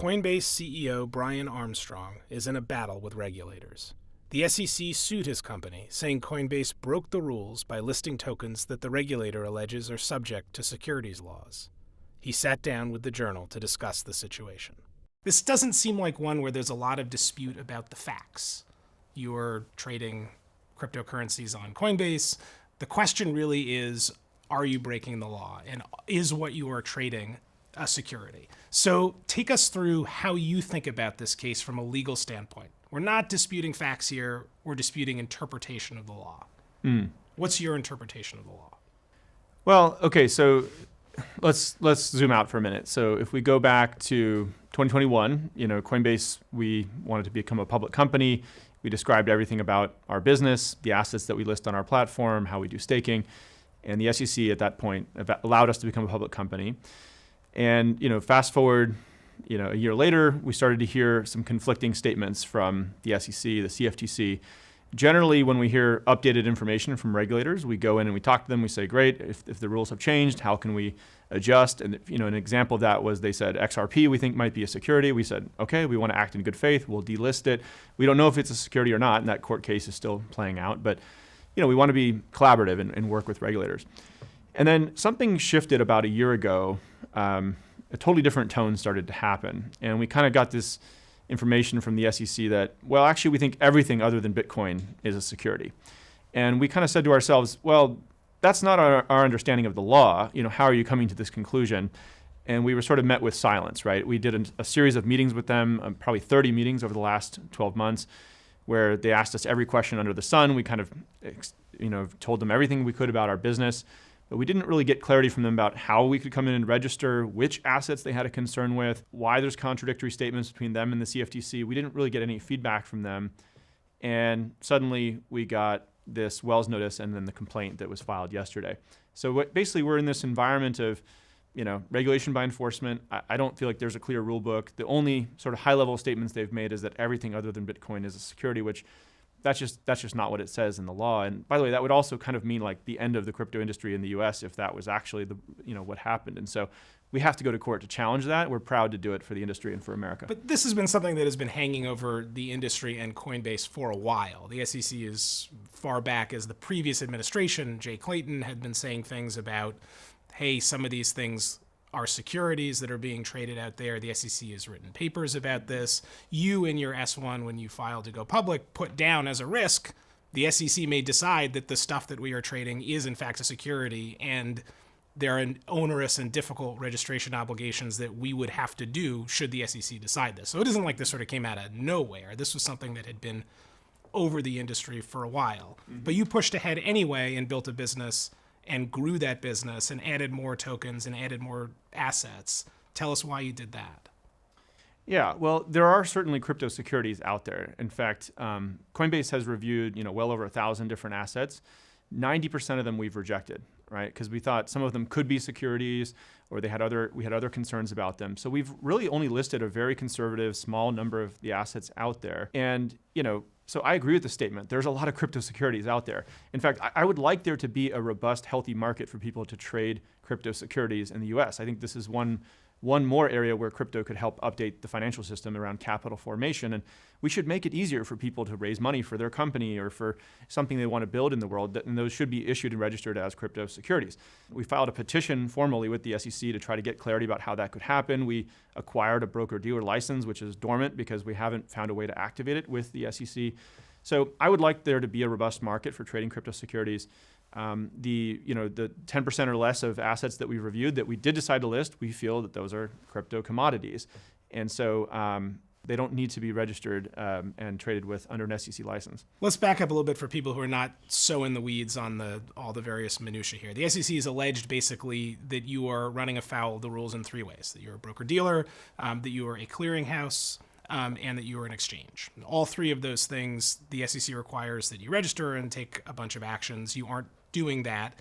Coinbase CEO Brian Armstrong is in a battle with regulators. The SEC sued his company, saying Coinbase broke the rules by listing tokens that the regulator alleges are subject to securities laws. He sat down with the Journal to discuss the situation. This doesn't seem like one where there's a lot of dispute about the facts. You're trading cryptocurrencies on Coinbase. The question really is, are you breaking the law? And is what you are trading a security? So take us through how you think about this case from a legal standpoint. We're not disputing facts here. We're disputing interpretation of the law. What's your interpretation of the law? Well, okay, so let's zoom out for a minute. So if we go back to 2021, Coinbase, we wanted to become a public company. We described everything about our business, the assets that we list on our platform, how we do staking. And the SEC at that point allowed us to become a public company. And fast forward, a year later, we started to hear some conflicting statements from the SEC, the CFTC. Generally, when we hear updated information from regulators, we go in and we talk to them. We say, great, if the rules have changed, how can we adjust? And an example of that was they said XRP we think might be a security. We said, okay, we want to act in good faith. We'll delist it. We don't know if it's a security or not, and that court case is still playing out. But we want to be collaborative and work with regulators. And then something shifted about a year ago. A totally different tone started to happen. And we kind of got this information from the SEC that, well, actually, we think everything other than Bitcoin is a security. And we kind of said to ourselves, well, that's not our understanding of the law. How are you coming to this conclusion? And we were sort of met with silence, right? We did a series of meetings with them, probably 30 meetings over the last 12 months, where they asked us every question under the sun. We kind of, told them everything we could about our business. But we didn't really get clarity from them about how we could come in and register, which assets they had a concern with, why there's contradictory statements between them and the CFTC. We didn't really get any feedback from them. And suddenly we got this Wells notice and then the complaint that was filed yesterday. So basically we're in this environment of regulation by enforcement. I don't feel like there's a clear rule book. The only sort of high-level statements they've made is that everything other than Bitcoin is a security, which that's just not what it says in the law. And by the way, that would also kind of mean like the end of the crypto industry in the US if that was actually what happened. And so we have to go to court to challenge that. We're proud to do it for the industry and for America. But this has been something that has been hanging over the industry and Coinbase for a while. The SEC is far back as the previous administration, Jay Clayton, had been saying things about, hey, some of these things are securities that are being traded out there. The SEC has written papers about this. You in your S1, when you filed to go public, put down as a risk, the SEC may decide that the stuff that we are trading is in fact a security, and there are onerous and difficult registration obligations that we would have to do should the SEC decide this. So it isn't like this sort of came out of nowhere. This was something that had been over the industry for a while. But you pushed ahead anyway and built a business and grew that business and added more tokens and added more assets. Tell us why you did that. Yeah, well, there are certainly crypto securities out there. In fact, Coinbase has reviewed well over 1,000 different assets. 90% of them we've rejected, right? Because we thought some of them could be securities, or we had other concerns about them. So we've really only listed a very conservative, small number of the assets out there. And so I agree with the statement. There's a lot of crypto securities out there. In fact, I would like there to be a robust, healthy market for people to trade crypto securities in the US. I think this is one more area where crypto could help update the financial system around capital formation. And we should make it easier for people to raise money for their company or for something they want to build in the world, and those should be issued and registered as crypto securities. We filed a petition formally with the SEC to try to get clarity about how that could happen. We acquired a broker-dealer license, which is dormant because we haven't found a way to activate it with the SEC. So I would like there to be a robust market for trading crypto securities. The 10% or less of assets that we reviewed that we did decide to list, we feel that those are crypto commodities. And so they don't need to be registered and traded with under an SEC license. Let's back up a little bit for people who are not so in the weeds on all the various minutiae here. The SEC has alleged basically that you are running afoul of the rules in three ways: that you're a broker-dealer, that you are a clearinghouse, and that you are an exchange. All three of those things, the SEC requires that you register and take a bunch of actions. You aren't doing that.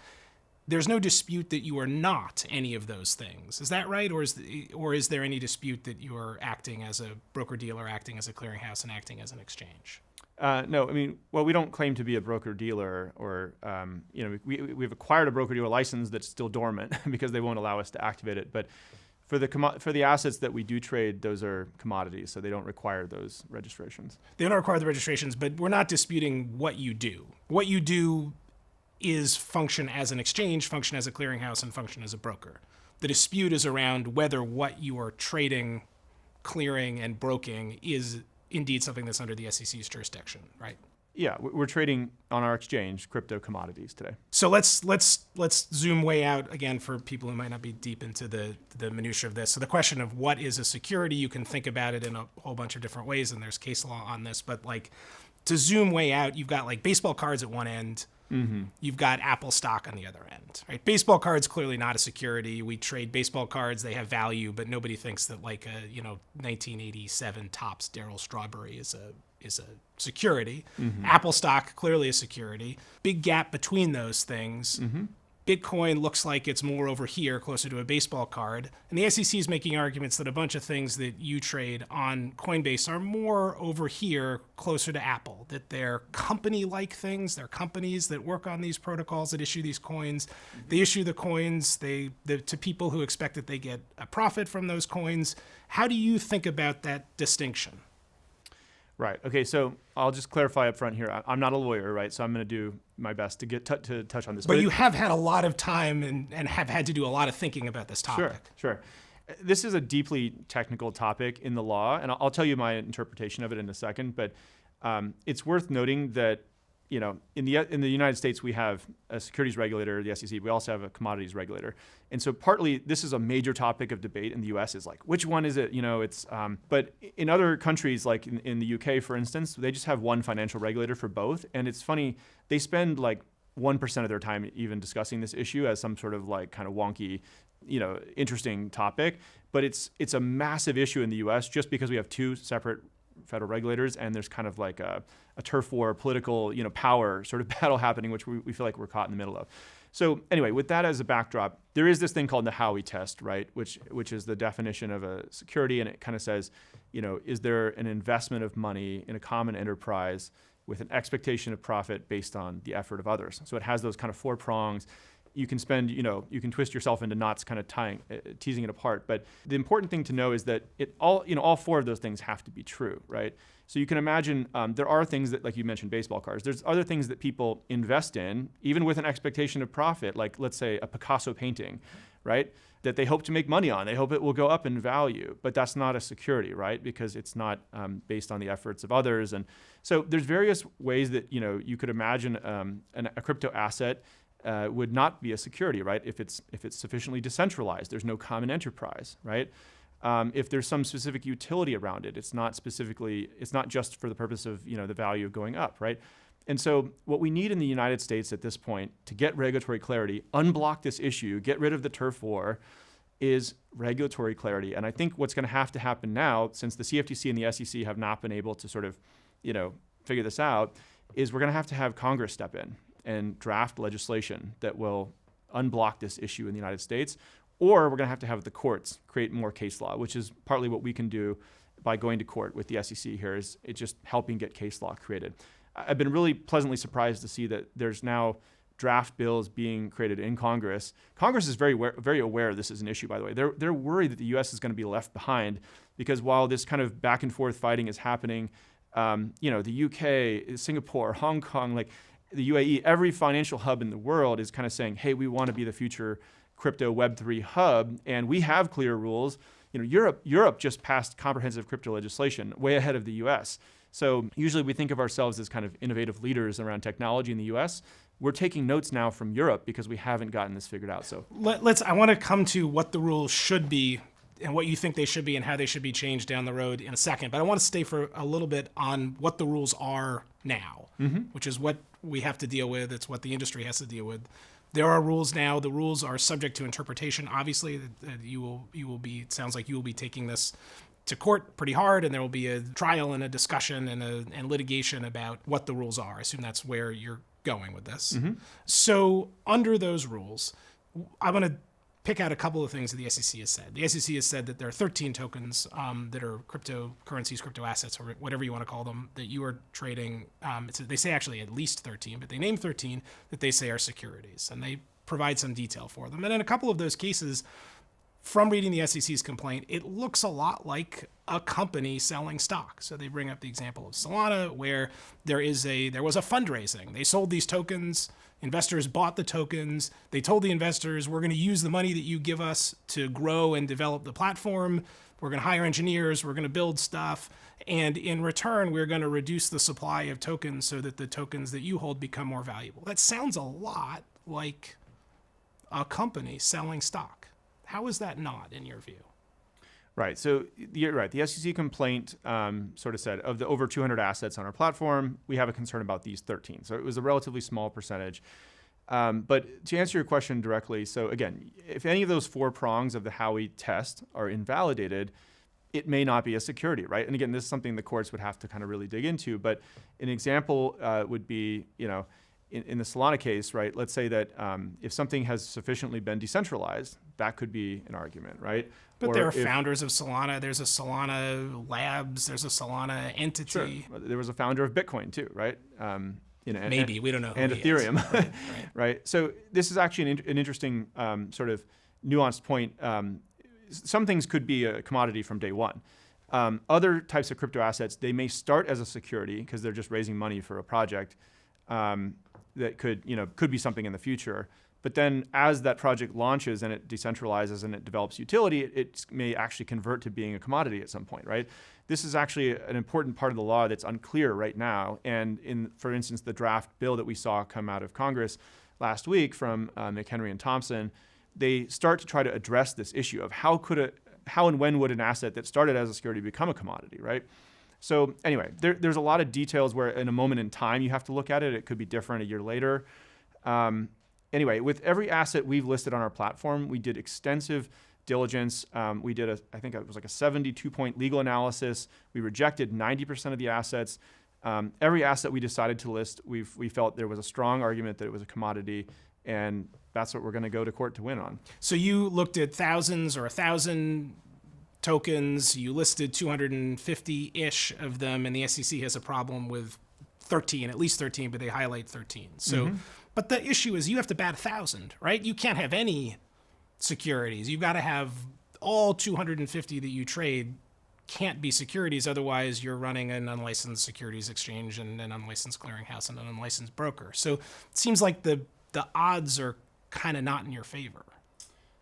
There's no dispute that you are not any of those things. Is that right? Or is there any dispute that you are acting as a broker-dealer, acting as a clearinghouse, and acting as an exchange? No, we don't claim to be a broker-dealer, or we've acquired a broker-dealer license that's still dormant because they won't allow us to activate it. But For the assets that we do trade, those are commodities, so they don't require those registrations. They don't require the registrations, but we're not disputing what you do. What you do is function as an exchange, function as a clearinghouse, and function as a broker. The dispute is around whether what you are trading, clearing, and broking is indeed something that's under the SEC's jurisdiction, right? Yeah, we're trading on our exchange crypto commodities today. So let's zoom way out again for people who might not be deep into the minutia of this. So the question of what is a security, you can think about it in a whole bunch of different ways, and there's case law on this. But like to zoom way out, you've got like baseball cards at one end. You've got Apple stock on the other end, right? Baseball cards clearly not a security. We trade baseball cards; they have value, but nobody thinks that like a 1987 Topps Darryl Strawberry is a security. Apple stock clearly a security. Big gap between those things. Bitcoin looks like it's more over here, closer to a baseball card. And the SEC is making arguments that a bunch of things that you trade on Coinbase are more over here, closer to Apple, that they're company-like things. They're companies that work on these protocols that issue these coins. They issue the coins to people who expect that they get a profit from those coins. How do you think about that distinction? Right. Okay. So I'll just clarify up front here. I'm not a lawyer, right? So I'm going to do my best to get to touch on this. But you have had a lot of time and have had to do a lot of thinking about this topic. Sure. This is a deeply technical topic in the law, and I'll tell you my interpretation of it in a second. But it's worth noting that in the United States we have a securities regulator, the SEC. We also have a commodities regulator, and so partly this is a major topic of debate in the U.S. is like which one is it? But in other countries like in the UK, for instance, they just have one financial regulator for both, and it's funny they spend like 1% of their time even discussing this issue as some sort of like kind of wonky, interesting topic. But it's a massive issue in the U.S. just because we have two separate federal regulators, and there's kind of like a turf war, political, power sort of battle happening, which we feel like we're caught in the middle of. So anyway, with that as a backdrop, there is this thing called the Howie test, right? Which is the definition of a security, and it kind of says, is there an investment of money in a common enterprise with an expectation of profit based on the effort of others? So it has those kind of four prongs. You can you can twist yourself into knots, kind of teasing it apart. But the important thing to know is that all four of those things have to be true, right? So you can imagine there are things that, like you mentioned, baseball cards. There's other things that people invest in, even with an expectation of profit, like let's say a Picasso painting, right? That they hope to make money on. They hope it will go up in value, but that's not a security, right? Because it's not based on the efforts of others. And so there's various ways that you could imagine a crypto asset would not be a security, right? If it's sufficiently decentralized, there's no common enterprise, right? If there's some specific utility around it, it's not just for the purpose of the value of going up, right? And so what we need in the United States at this point to get regulatory clarity, unblock this issue, get rid of the turf war, is regulatory clarity. And I think what's going to have to happen now, since the CFTC and the SEC have not been able to sort of figure this out, is we're going to have Congress step in and draft legislation that will unblock this issue in the United States, or we're going to have the courts create more case law, which is partly what we can do by going to court with the SEC here, is it's just helping get case law created. I've been really pleasantly surprised to see that there's now draft bills being created in Congress. Congress is very aware this is an issue, by the way. They're worried that the U.S. is going to be left behind because while this kind of back and forth fighting is happening, the UK, Singapore, Hong Kong, like the UAE, every financial hub in the world is kind of saying, hey, we want to be the future crypto Web3 hub, and we have clear rules. Europe just passed comprehensive crypto legislation way ahead of the US. So usually we think of ourselves as kind of innovative leaders around technology in the US. We're taking notes now from Europe because we haven't gotten this figured out. So I want to come to what the rules should be and what you think they should be and how they should be changed down the road in a second. But I want to stay for a little bit on what the rules are now, which is what we have to deal with. It's what the industry has to deal with. There are rules now. The rules are subject to interpretation. Obviously, it sounds like you will be taking this to court pretty hard, and there will be a trial and a discussion and litigation about what the rules are. I assume that's where you're going with this. So under those rules, I want to pick out a couple of things that the SEC has said. The SEC has said that there are 13 tokens that are cryptocurrencies, crypto assets, or whatever you want to call them, that you are trading. They say actually at least 13, but they name 13 that they say are securities, and they provide some detail for them. And in a couple of those cases, from reading the SEC's complaint, it looks a lot like a company selling stock. So they bring up the example of Solana, where there was a fundraising. They sold these tokens. Investors bought the tokens. They told the investors, we're going to use the money that you give us to grow and develop the platform. We're going to hire engineers. We're going to build stuff. And in return, we're going to reduce the supply of tokens so that the tokens that you hold become more valuable. That sounds a lot like a company selling stock. How is that not, in your view? Right. So you're right. The SEC complaint sort of said, of the over 200 assets on our platform, we have a concern about these 13. So it was a relatively small percentage. But to answer your question directly, so again, if any of those 4 prongs of the Howie test are invalidated, it may not be a security, right? And again, this is something the courts would have to kind of really dig into. But an example would be, in the Solana case, right? Let's say that if something has sufficiently been decentralized, that could be an argument, right? But there are founders of Solana. There's a Solana Labs. There's a Solana entity. Sure. There was a founder of Bitcoin too, right? Maybe we don't know. And Ethereum, right. right? So this is actually an interesting sort of nuanced point. Some things could be a commodity from day one. Other types of crypto assets, they may start as a security because they're just raising money for a project that could be something in the future. But then as that project launches and it decentralizes and it develops utility, it may actually convert to being a commodity at some point, right? This is actually an important part of the law that's unclear right now. And for instance, the draft bill that we saw come out of Congress last week from McHenry and Thompson, they start to try to address this issue of how and when would an asset that started as a security become a commodity, right? So anyway, there's a lot of details where in a moment in time you have to look at it. It could be different a year later. Anyway, with every asset we've listed on our platform, we did extensive diligence. We did I think it was like a 72-point legal analysis. We rejected 90% of the assets. Every asset we decided to list, we felt there was a strong argument that it was a commodity, and that's what we're going to go to court to win on. So you looked at thousands or 1,000 tokens. You listed 250-ish of them, and the SEC has a problem with 13, at least 13, but they highlight 13. So, But the issue is you have to bat 1,000, right? You can't have any securities. You've got to have all 250 that you trade can't be securities. Otherwise, you're running an unlicensed securities exchange and an unlicensed clearinghouse and an unlicensed broker. So it seems like the odds are kind of not in your favor.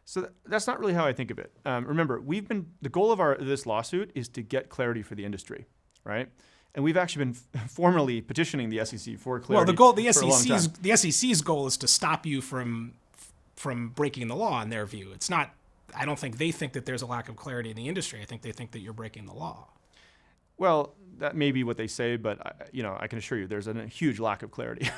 So that's not really how I think of it. Remember, the goal of this lawsuit is to get clarity for the industry, right? And we've actually been formally petitioning the SEC for clarity. Well, the SEC's goal is to stop you from breaking the law in their view. It's not. I don't think they think that there's a lack of clarity in the industry. I think they think that you're breaking the law. Well, that may be what they say, but I can assure you there's a huge lack of clarity.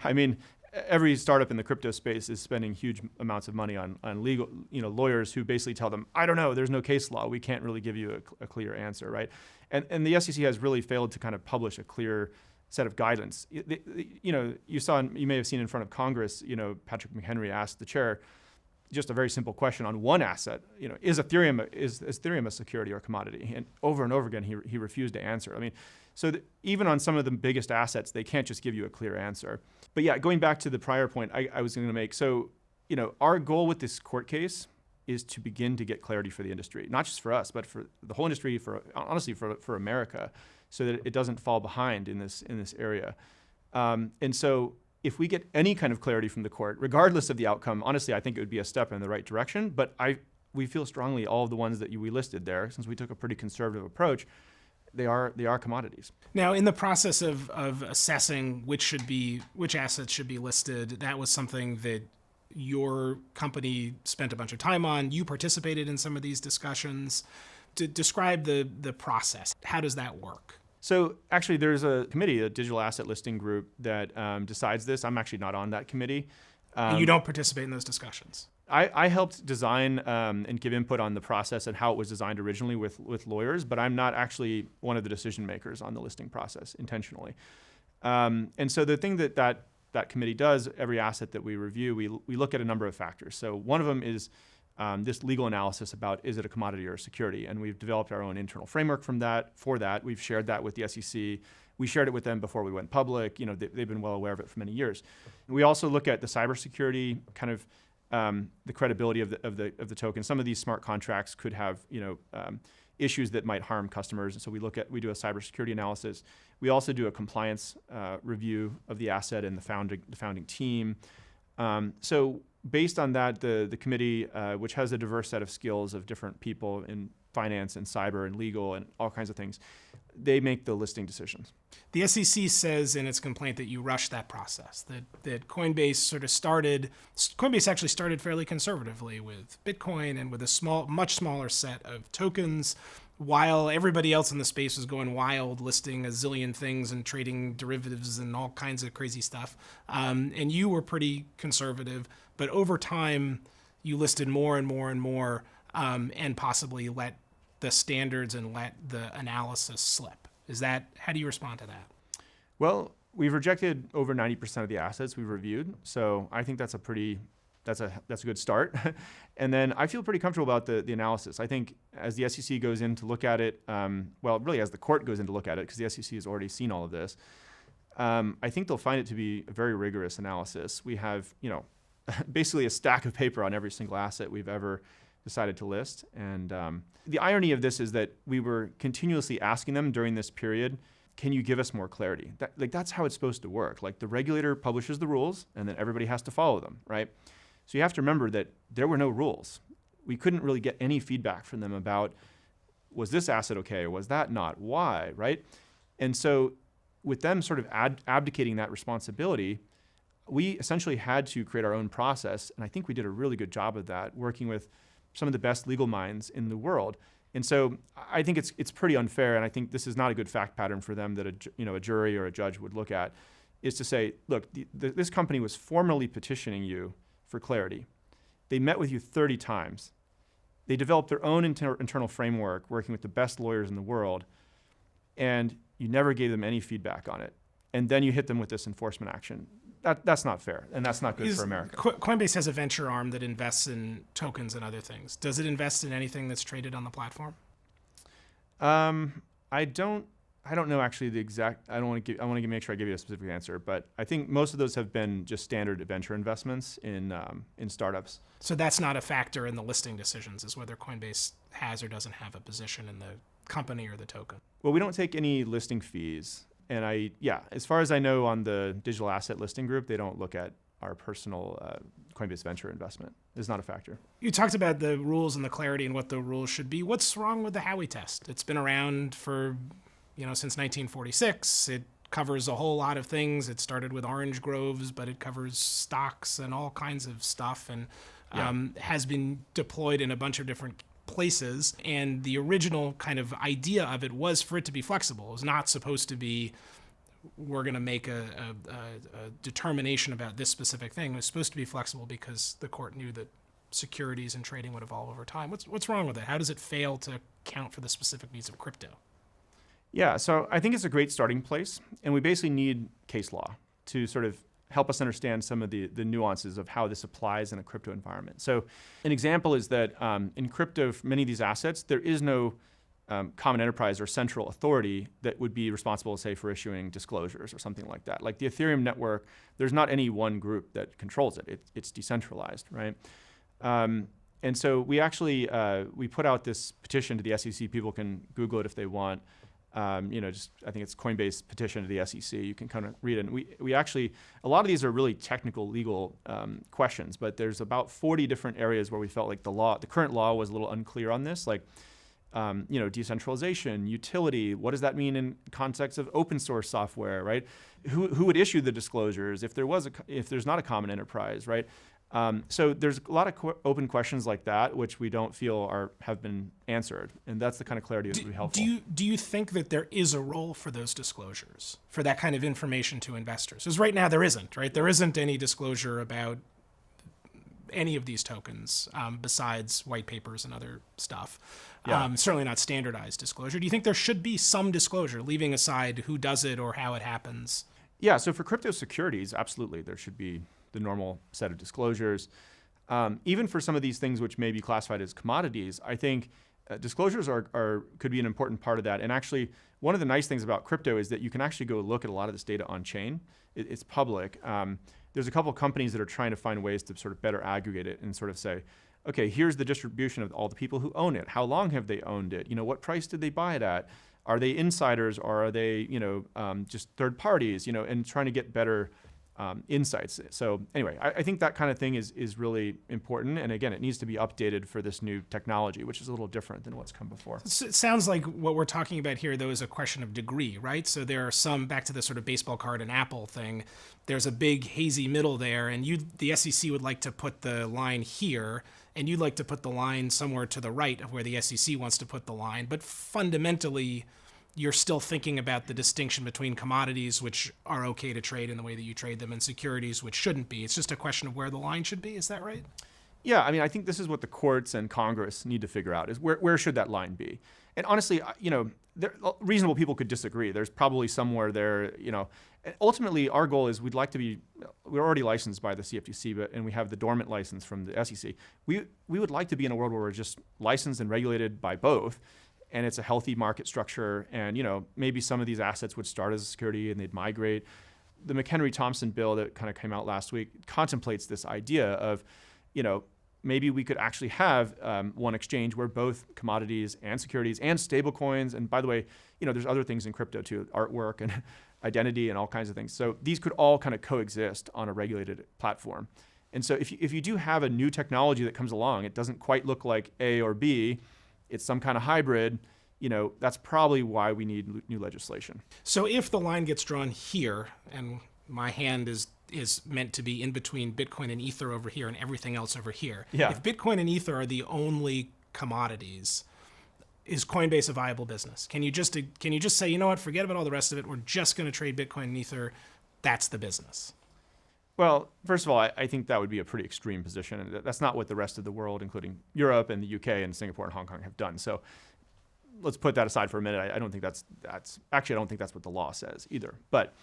I mean, every startup in the crypto space is spending huge amounts of money on legal, lawyers who basically tell them, I don't know, there's no case law. We can't really give you a clear answer, right? And the SEC has really failed to kind of publish a clear set of guidance. You may have seen in front of Congress, Patrick McHenry asked the chair just a very simple question on one asset. Is Ethereum a security or commodity? And over again, he refused to answer. I mean, so even on some of the biggest assets, they can't just give you a clear answer. But yeah, going back to the prior point I was going to make. So, our goal with this court case is to begin to get clarity for the industry, not just for us, but for the whole industry, honestly for America, so that it doesn't fall behind in this area. And so if we get any kind of clarity from the court, regardless of the outcome, honestly, I think it would be a step in the right direction. But we feel strongly all of the ones that we listed there, since we took a pretty conservative approach, they are commodities. Now, in the process of assessing which assets should be listed, that was something that your company spent a bunch of time on. You participated in some of these discussions. To describe the process, how does that work? So actually, there's a committee, a digital asset listing group, that decides this. I'm actually not on that committee. And you don't participate in those discussions? I helped design and give input on the process and how it was designed originally with lawyers, but I'm not actually one of the decision makers on the listing process intentionally. And so the thing that committee does, every asset that we review, we look at a number of factors. So one of them is this legal analysis about, is it a commodity or a security? And we've developed our own internal framework for that. We've shared that with the SEC. We shared it with them before we went public. They've been well aware of it for many years. We also look at the cybersecurity kind of the credibility of the token. Some of these smart contracts could have issues that might harm customers, and so we do a cybersecurity analysis. We also do a compliance review of the asset and the founding team. So based on that, the committee, which has a diverse set of skills of different people in finance and cyber and legal and all kinds of things, they make the listing decisions. The SEC says in its complaint that you rushed that process, that Coinbase actually started fairly conservatively with Bitcoin and with a much smaller set of tokens, while everybody else in the space was going wild, listing a zillion things and trading derivatives and all kinds of crazy stuff. And you were pretty conservative, but over time you listed more and more and more, and possibly let the standards and let the analysis slip. How do you respond to that? Well, we've rejected over 90% of the assets we've reviewed. So I think that's a good start. And then I feel pretty comfortable about the analysis. I think as the SEC goes in to look at it, really as the court goes in to look at it, because the SEC has already seen all of this, I think they'll find it to be a very rigorous analysis. We have, basically a stack of paper on every single asset we've ever decided to list. And the irony of this is that we were continuously asking them during this period, can you give us more clarity? That's how it's supposed to work. Like, the regulator publishes the rules and then everybody has to follow them, right? So you have to remember that there were no rules. We couldn't really get any feedback from them about, was this asset okay or was that not? Why, right? And so with them sort of abdicating that responsibility, we essentially had to create our own process. And I think we did a really good job of that, working with some of the best legal minds in the world. And so I think it's pretty unfair, and I think this is not a good fact pattern for them that a jury or a judge would look at, is to say, look, this company was formally petitioning you for clarity. They met with you 30 times. They developed their own internal framework, working with the best lawyers in the world, and you never gave them any feedback on it. And then you hit them with this enforcement action. That's not fair, and that's not good for America. Coinbase has a venture arm that invests in tokens and other things. Does it invest in anything that's traded on the platform? I don't know actually the exact. I want to make sure I give you a specific answer, but I think most of those have been just standard venture investments in startups. So that's not a factor in the listing decisions, is whether Coinbase has or doesn't have a position in the company or the token. Well, we don't take any listing fees. And as far as I know, on the digital asset listing group, they don't look at our personal Coinbase venture investment. It's not a factor. You talked about the rules and the clarity and what the rules should be. What's wrong with the Howie test? It's been around for, since 1946. It covers a whole lot of things. It started with orange groves, but it covers stocks and all kinds of stuff, and has been deployed in a bunch of different places. And the original kind of idea of it was for it to be flexible. It was not supposed to be, we're going to make a determination about this specific thing. It was supposed to be flexible because the court knew that securities and trading would evolve over time. What's wrong with it? How does it fail to count for the specific needs of crypto? Yeah, so I think it's a great starting place, and we basically need case law to sort of help us understand some of the nuances of how this applies in a crypto environment. So an example is that in crypto, for many of these assets, there is no common enterprise or central authority that would be responsible, say, for issuing disclosures or something like that. Like the Ethereum network, there's not any one group that controls it. It's decentralized, right? And so we actually, we put out this petition to the SEC. People can Google it if they want. I think it's Coinbase petition to the SEC. You can kind of read it. And we actually, a lot of these are really technical legal questions, but there's about 40 different areas where we felt like the current law was a little unclear on this, like, decentralization, utility. What does that mean in context of open source software, right? Who would issue the disclosures if there's not a common enterprise, right? So there's a lot of open questions like that, which we don't feel have been answered, and that's the kind of clarity that would be helpful. Do you think that there is a role for those disclosures, for that kind of information to investors? Because right now there isn't, right? There isn't any disclosure about any of these tokens besides white papers and other stuff. Yeah. Certainly not standardized disclosure. Do you think there should be some disclosure, leaving aside who does it or how it happens? Yeah, so for crypto securities, absolutely, there should be the normal set of disclosures. Even for some of these things which may be classified as commodities, I think disclosures could be an important part of that. And actually, one of the nice things about crypto is that you can actually go look at a lot of this data on chain. It's public. there's a couple of companies that are trying to find ways to sort of better aggregate it and sort of say, okay, here's the distribution of all the people who own it. How long have they owned it? What price did they buy it at? Are they insiders or are they, just third parties? And trying to get better insights. So anyway, I think that kind of thing is really important. And again, it needs to be updated for this new technology, which is a little different than what's come before. So it sounds like what we're talking about here, though, is a question of degree, right? So there are some, back to the sort of baseball card and Apple thing, there's a big hazy middle there, and the SEC would like to put the line here, and you'd like to put the line somewhere to the right of where the SEC wants to put the line. But fundamentally, you're still thinking about the distinction between commodities, which are okay to trade in the way that you trade them, and securities, which shouldn't be. It's just a question of where the line should be. Is that right? Yeah, I think this is what the courts and Congress need to figure out, is where should that line be? And honestly, reasonable people could disagree. There's probably somewhere there, And ultimately, our goal is we're already licensed by the CFTC, and we have the dormant license from the SEC. We would like to be in a world where we're just licensed and regulated by both, and it's a healthy market structure, and maybe some of these assets would start as a security and they'd migrate. The McHenry-Thompson bill that kind of came out last week contemplates this idea of, maybe we could actually have one exchange where both commodities and securities and stablecoins, and by the way, there's other things in crypto too, artwork and identity and all kinds of things. So these could all kind of coexist on a regulated platform. And so if you do have a new technology that comes along, it doesn't quite look like A or B, it's some kind of hybrid, that's probably why we need new legislation. So if the line gets drawn here, and my hand is meant to be in between Bitcoin and Ether over here and everything else over here, if Bitcoin and Ether are the only commodities, is Coinbase a viable business? Can you just say, forget about all the rest of it, we're just going to trade Bitcoin and Ether, that's the business? Well, first of all, I think that would be a pretty extreme position, and that's not what the rest of the world, including Europe and the UK and Singapore and Hong Kong, have done. So let's put that aside for a minute. I don't think that's what the law says either. But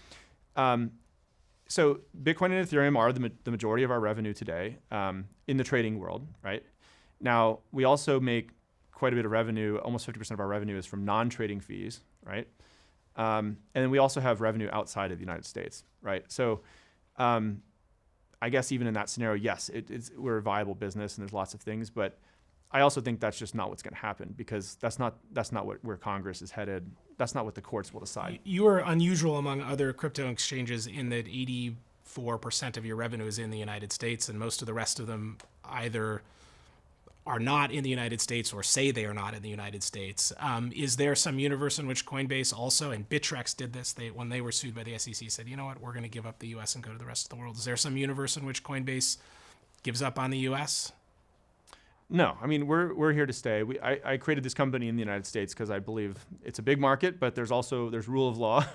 so Bitcoin and Ethereum are the majority of our revenue today in the trading world, right? Now, we also make quite a bit of revenue. Almost 50% of our revenue is from non-trading fees, right? And then we also have revenue outside of the United States, right? So I guess even in that scenario, yes, we're a viable business and there's lots of things, but I also think that's just not what's going to happen, because that's not where Congress is headed. That's not what the courts will decide. You are unusual among other crypto exchanges in that 84% of your revenue is in the United States, and most of the rest of them either are not in the United States or say they are not in the United States. Is there some universe in which Coinbase also, and Bittrex did this, when they were sued by the SEC, said, you know what, we're going to give up the U.S. and go to the rest of the world. Is there some universe in which Coinbase gives up on the U.S.? No, we're here to stay. I created this company in the United States because I believe it's a big market, but there's rule of law,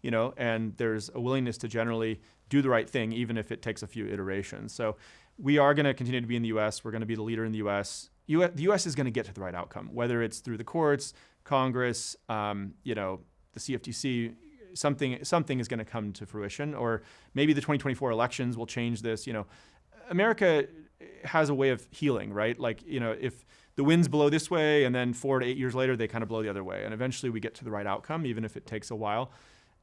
and there's a willingness to generally do the right thing, even if it takes a few iterations. So we are going to continue to be in the U.S. We're going to be the leader in the U.S. The U.S. is going to get to the right outcome, whether it's through the courts, Congress, the CFTC. Something is going to come to fruition, or maybe the 2024 elections will change this. America has a way of healing, right? If the winds blow this way and then 4 to 8 years later, they kind of blow the other way. And eventually we get to the right outcome, even if it takes a while.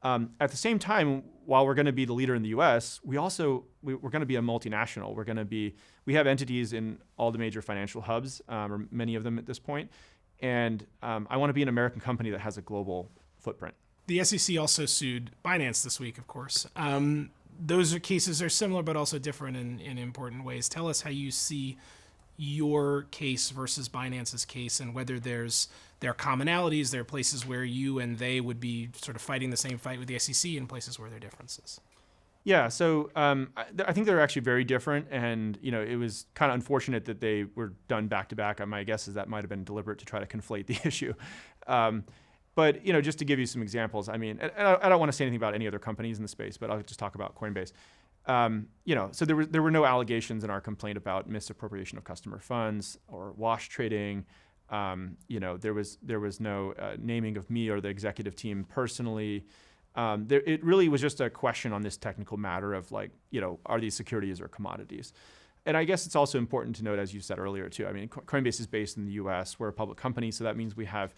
At the same time, while we're going to be the leader in the US, we're going to be a multinational. We have entities in all the major financial hubs, or many of them at this point. And I want to be an American company that has a global footprint. The SEC also sued Binance this week, of course. Those cases are similar, but also different in important ways. Tell us how you see your case versus Binance's case, and whether there are commonalities, there are places where you and they would be sort of fighting the same fight with the SEC, and places where there are differences. Yeah, so I think they're actually very different, and it was kind of unfortunate that they were done back to back. My guess is that might have been deliberate to try to conflate the issue. But just to give you some examples, and I don't want to say anything about any other companies in the space, but I'll just talk about Coinbase. So there were no allegations in our complaint about misappropriation of customer funds or wash trading. There was no naming of me or the executive team personally. It really was just a question on this technical matter of are these securities or commodities? And I guess it's also important to note, as you said earlier too, Coinbase is based in the U.S. We're a public company, so that means we have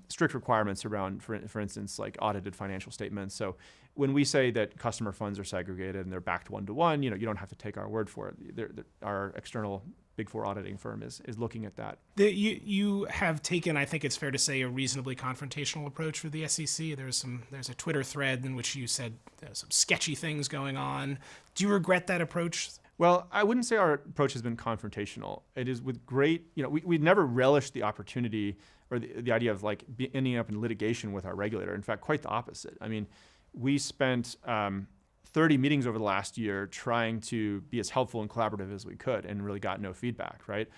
strict requirements around, for instance, like audited financial statements. So when we say that customer funds are segregated and they're backed 1-to-1, you don't have to take our word for it. Our external Big Four auditing firm is looking at that. You have taken, I think it's fair to say, a reasonably confrontational approach with the SEC. There's a Twitter thread in which you said there's some sketchy things going on. Do you regret that approach? Well, I wouldn't say our approach has been confrontational. It is with great, we never relished the opportunity or the idea of ending up in litigation with our regulator. In fact, quite the opposite. I mean, we spent 30 meetings over the last year trying to be as helpful and collaborative as we could and really got no feedback, right?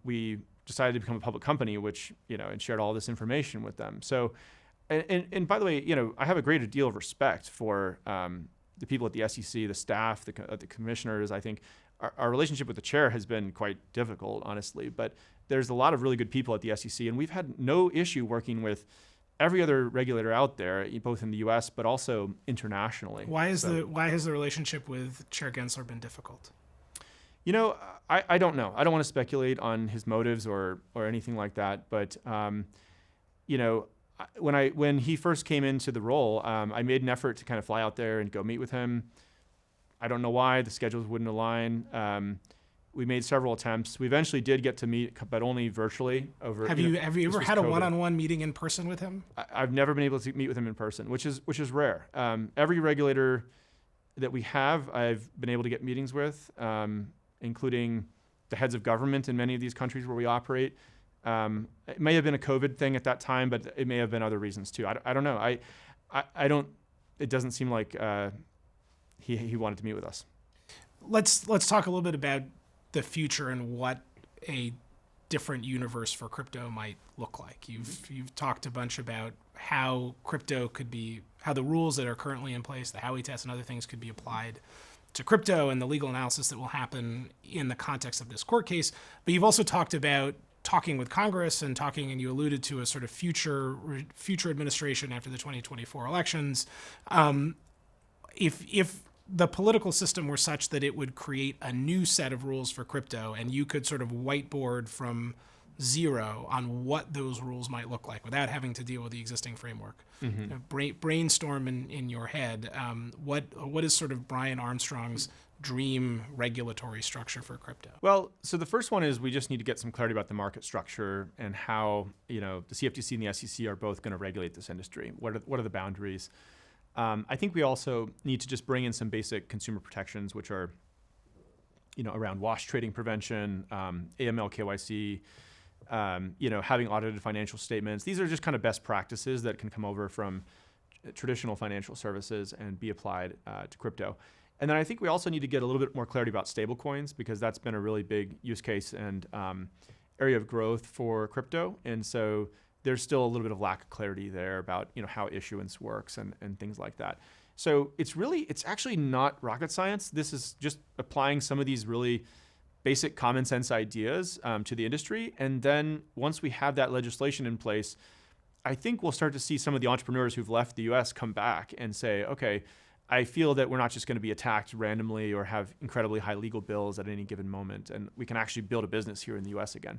We decided to become a public company, which, and shared all this information with them. So, and by the way, I have a great deal of respect for the people at the SEC, the staff, the commissioners. I think our relationship with the chair has been quite difficult, honestly, but there's a lot of really good people at the SEC, and we've had no issue working with every other regulator out there, both in the U.S. but also internationally. Why has the relationship with Chair Gensler been difficult? I don't know. I don't want to speculate on his motives or anything like that. But when he first came into the role, I made an effort to kind of fly out there and go meet with him. I don't know why the schedules wouldn't align. We made several attempts. We eventually did get to meet, but only virtually. Have you ever had a one-on-one meeting in person with him? I've never been able to meet with him in person, which is rare. Every regulator that we have, I've been able to get meetings with, including the heads of government in many of these countries where we operate. It may have been a COVID thing at that time, but it may have been other reasons too. I don't know. I don't. It doesn't seem like he wanted to meet with us. Let's talk a little bit about the future and what a different universe for crypto might look like. You've talked a bunch about how crypto could be, how the rules that are currently in place, the Howie test and other things could be applied to crypto and the legal analysis that will happen in the context of this court case. But you've also talked about talking with Congress and you alluded to a sort of future administration after the 2024 elections. If the political system were such that it would create a new set of rules for crypto and you could sort of whiteboard from zero on what those rules might look like without having to deal with the existing framework, brainstorm in your head, what is sort of Brian Armstrong's dream regulatory structure for crypto? Well, so the first one is we just need to get some clarity about the market structure and how the CFTC and the SEC are both going to regulate this industry. What are the boundaries? I think we also need to just bring in some basic consumer protections, which are, around wash trading prevention, AML, KYC, having audited financial statements. These are just kind of best practices that can come over from traditional financial services and be applied to crypto. And then I think we also need to get a little bit more clarity about stablecoins, because that's been a really big use case and area of growth for crypto. And so there's still a little bit of lack of clarity there about how issuance works and things like that. So it's actually not rocket science. This is just applying some of these really basic common sense ideas to the industry. And then once we have that legislation in place, I think we'll start to see some of the entrepreneurs who've left the US come back and say, okay, I feel that we're not just going to be attacked randomly or have incredibly high legal bills at any given moment, and we can actually build a business here in the US again.